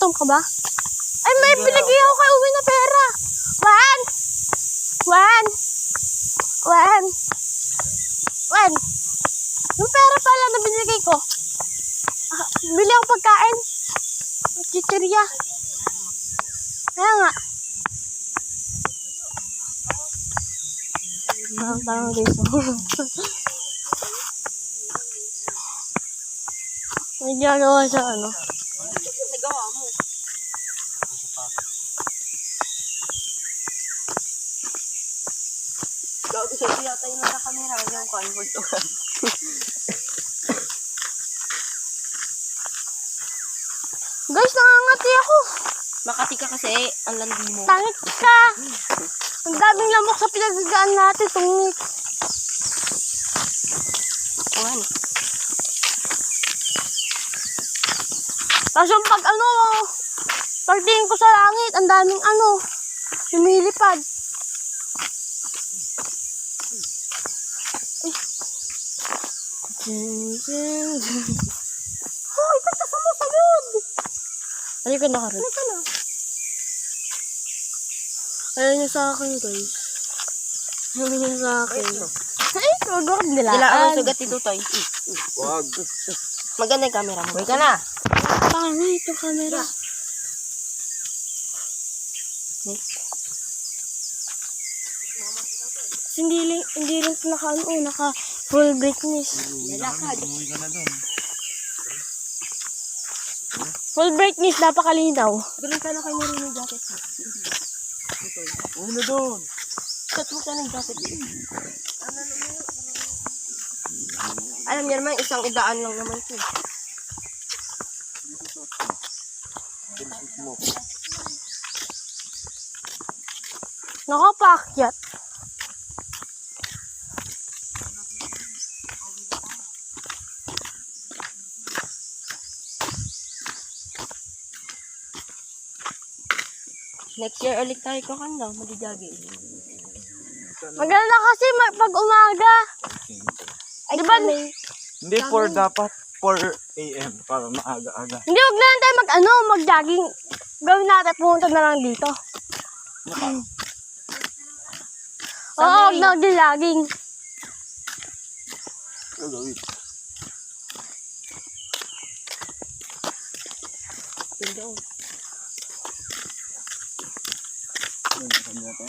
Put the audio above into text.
Nagugutom ka ba? Ay, may binigay ako kay Uwi na pera. Juan! Juan! Juan! Juan! Yung pera pala na binigay ko. Bili ako pagkain. Chichirya. Kaya nga. Parang guys. May ginagawa siya ano. Nagawa mo. Gago siya yata yung nakakamera. Yung convert to. Guys, nangangati ako. Makati ka kasi, ang landi mo. Tangit ka. Ang daming lamok sa pinagdagaan natin. Tungit. O ano? Tapos yung pagtingin ko sa langit, ang daming lumilipad. Hoy, ba't ka sumusagod? Halika na karoon. Halika na. Ayaw niya sa akin, guys. Ayaw niya sa akin. Ay, huwag ako nilaan. Kailangan ang sugat ito, Toy. Wag. Maganda yung camera mo. Huwag ka na. Pangit yung camera. Hindi rin naka full brightness. Umuwi ka na doon. Full brightness, napakalinaw. Galing ka na kayo na rin yung jacket mo. Uwi na doon. Shot mo ka ng jacket. Alam niya naman, isang idaan lang naman ito. Nakapaakyat. Next year ulit tayo kakanda, magigagay. Maganda kasi pag umaga. Ay, diba? Hindi 4 dapat. 4 AM para maaga-aga. Hindi, huwag na lang tayo mag-jogging. Gawin natin, pumunta na lang dito. Oo, huwag na mag-jogging. Gagawin. Pindaw. Ano natin?